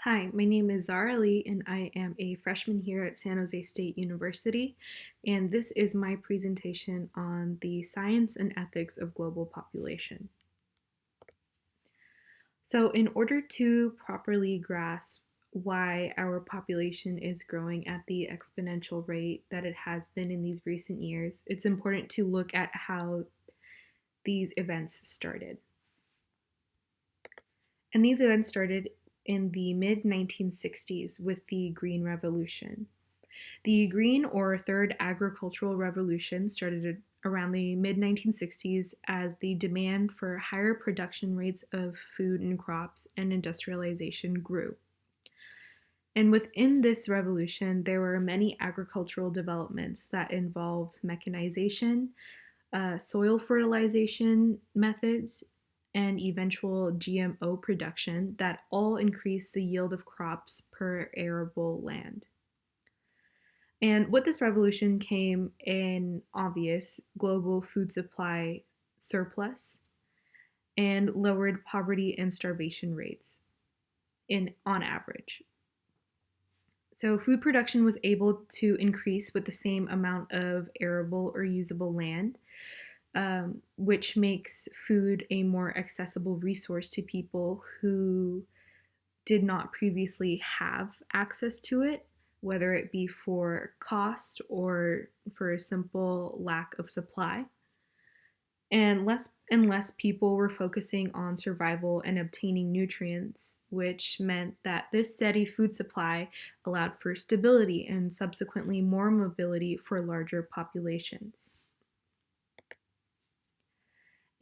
Hi, my name is Zara Lee, and I am a freshman here at San Jose State University. And this is my presentation on the science and ethics of global population. So, in order to properly grasp why our population is growing at the exponential rate that it has been in these recent years, it's important to look at how these events started. And these events started in the mid 1960s with the Green Revolution. The Green or Third Agricultural Revolution started around the mid 1960s as the demand for higher production rates of food and crops and industrialization grew. And within this revolution, there were many agricultural developments that involved mechanization, soil fertilization methods, and eventual GMO production that all increased the yield of crops per arable land. And with this revolution came an obvious global food supply surplus and lowered poverty and starvation rates on average. So food production was able to increase with the same amount of arable or usable land, which makes food a more accessible resource to people who did not previously have access to it, whether it be for cost or for a simple lack of supply. And less people were focusing on survival and obtaining nutrients, which meant that this steady food supply allowed for stability and subsequently more mobility for larger populations.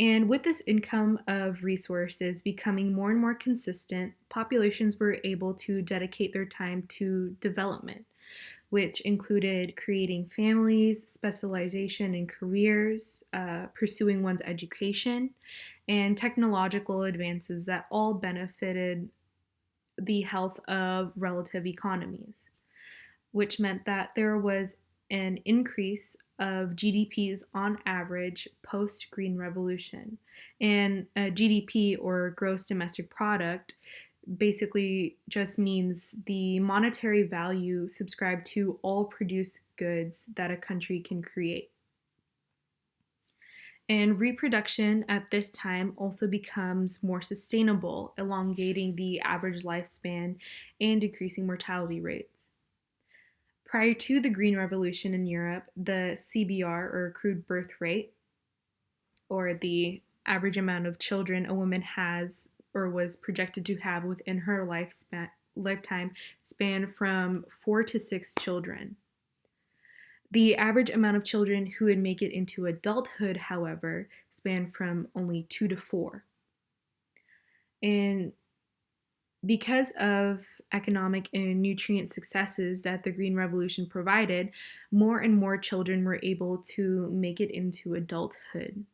And with this income of resources becoming more and more consistent, populations were able to dedicate their time to development, which included creating families, specialization in careers, pursuing one's education, and technological advances that all benefited the health of relative economies, which meant that there was an increase of GDPs on average post Green Revolution. And GDP, or gross domestic product, basically just means the monetary value subscribed to all produced goods that a country can create. And reproduction at this time also becomes more sustainable, elongating the average lifespan and decreasing mortality rates. Prior to the Green Revolution in Europe, the CBR, or crude birth rate, or the average amount of children a woman has or was projected to have within her lifetime, span from 4 to 6 children. The average amount of children who would make it into adulthood, however, span from only 2 to 4. And because of economic and nutrient successes that the Green Revolution provided, more and more children were able to make it into adulthood.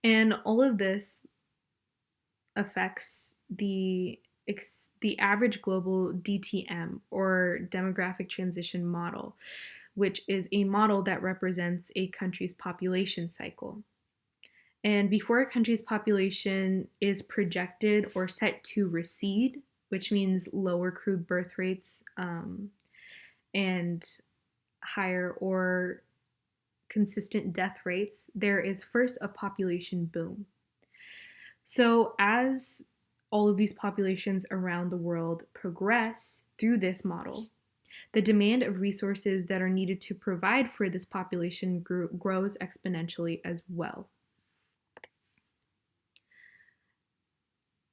And all of this affects the average global DTM, or demographic transition model, which is a model that represents a country's population cycle. And before a country's population is projected or set to recede, which means lower crude birth rates and higher or consistent death rates, there is first a population boom. So, as all of these populations around the world progress through this model, the demand of resources that are needed to provide for this population grows exponentially as well.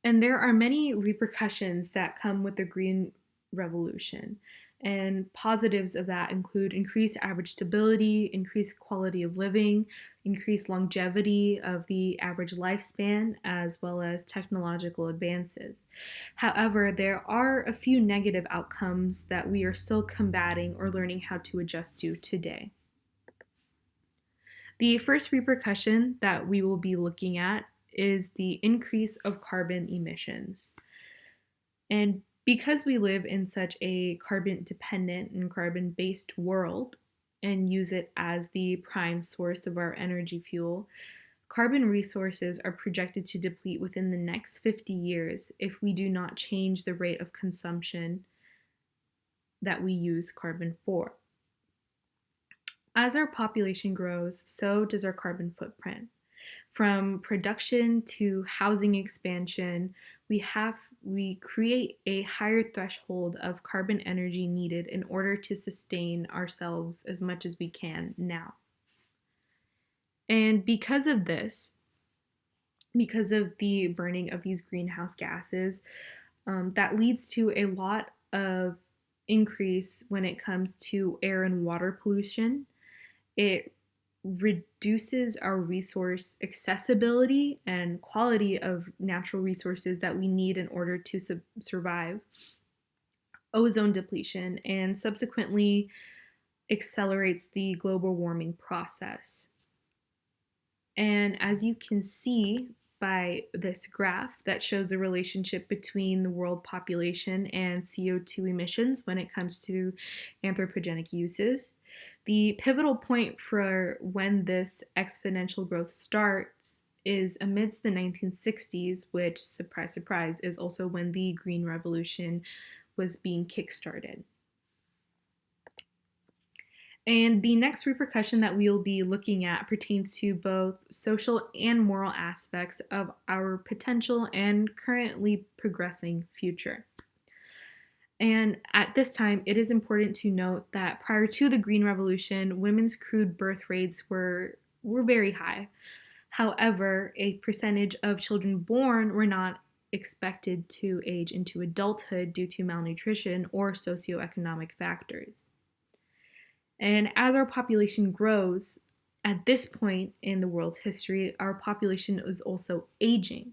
And there are many repercussions that come with the Green Revolution. And positives of that include increased average stability, increased quality of living, increased longevity of the average lifespan, as well as technological advances. However, there are a few negative outcomes that we are still combating or learning how to adjust to today. The first repercussion that we will be looking at is the increase of carbon emissions. And because we live in such a carbon dependent and carbon based world and use it as the prime source of our energy fuel, Carbon resources are projected to deplete within the next 50 years if we do not change the rate of consumption that we use carbon for. As our population grows, so does our carbon footprint. From production to housing expansion, we create a higher threshold of carbon energy needed in order to sustain ourselves as much as we can now. And because of this, because of the burning of these greenhouse gases, that leads to a lot of increase when it comes to air and water pollution. It reduces our resource accessibility and quality of natural resources that we need in order to survive, ozone depletion, and subsequently accelerates the global warming process. And as you can see by this graph that shows the relationship between the world population and CO2 emissions when it comes to anthropogenic uses, the pivotal point for when this exponential growth starts is amidst the 1960s, which, surprise, surprise, is also when the Green Revolution was being kickstarted. And the next repercussion that we will be looking at pertains to both social and moral aspects of our potential and currently progressing future. And at this time, it is important to note that prior to the Green Revolution, women's crude birth rates were very high. However, a percentage of children born were not expected to age into adulthood due to malnutrition or socioeconomic factors. And as our population grows, at this point in the world's history, our population is also aging,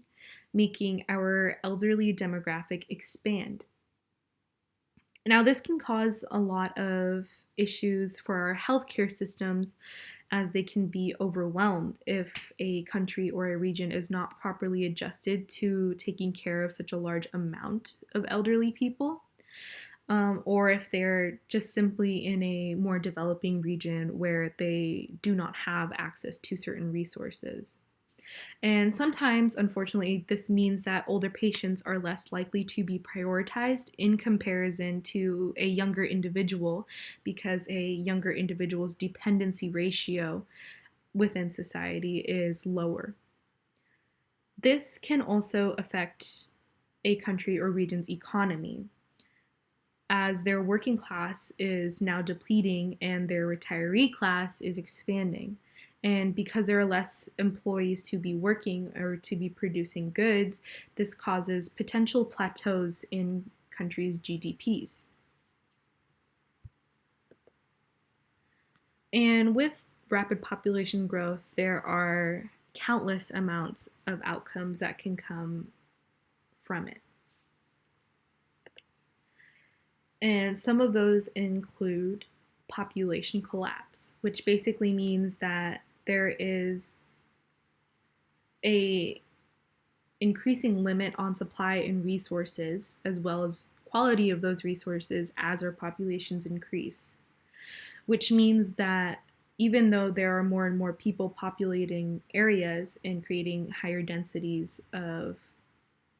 making our elderly demographic expand. Now, this can cause a lot of issues for our healthcare systems as they can be overwhelmed if a country or a region is not properly adjusted to taking care of such a large amount of elderly people. Or if they're just simply in a more developing region where they do not have access to certain resources. And sometimes, unfortunately, this means that older patients are less likely to be prioritized in comparison to a younger individual because a younger individual's dependency ratio within society is lower. This can also affect a country or region's economy, as their working class is now depleting and their retiree class is expanding. And because there are less employees to be working or to be producing goods, this causes potential plateaus in countries' GDPs. And with rapid population growth, there are countless amounts of outcomes that can come from it. And some of those include population collapse, which basically means that there is a increasing limit on supply and resources, as well as quality of those resources as our populations increase, which means that even though there are more and more people populating areas and creating higher densities of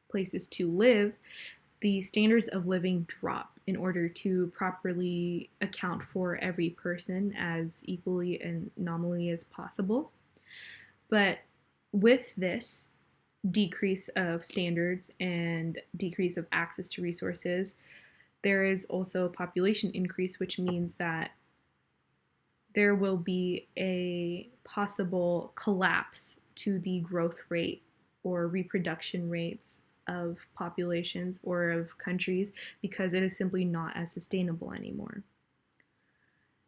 places to live, the standards of living drop in order to properly account for every person as equally and nominally as possible. But with this decrease of standards and decrease of access to resources, there is also a population increase, which means that there will be a possible collapse to the growth rate or reproduction rates of populations or of countries because it is simply not as sustainable anymore.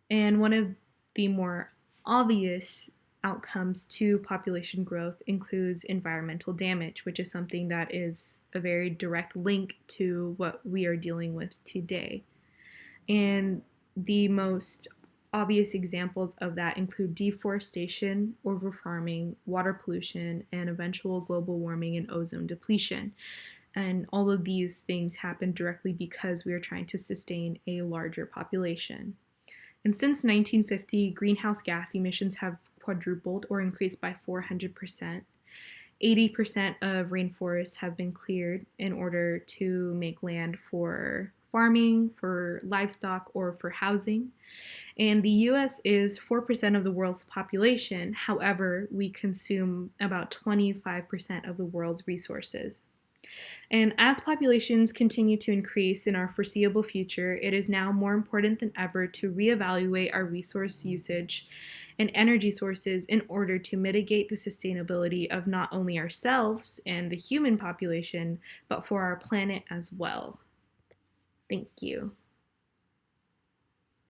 And one of the more obvious outcomes to population growth includes environmental damage, which is something that is a very direct link to what we are dealing with today. And the most obvious examples of that include deforestation, overfarming, water pollution, and eventual global warming and ozone depletion. And all of these things happen directly because we are trying to sustain a larger population. And since 1950, greenhouse gas emissions have quadrupled or increased by 400%. 80% of rainforests have been cleared in order to make land for farming, for livestock, or for housing. And the US is 4% of the world's population. However, we consume about 25% of the world's resources. And as populations continue to increase in our foreseeable future, it is now more important than ever to reevaluate our resource usage and energy sources in order to mitigate the sustainability of not only ourselves and the human population, but for our planet as well. Thank you.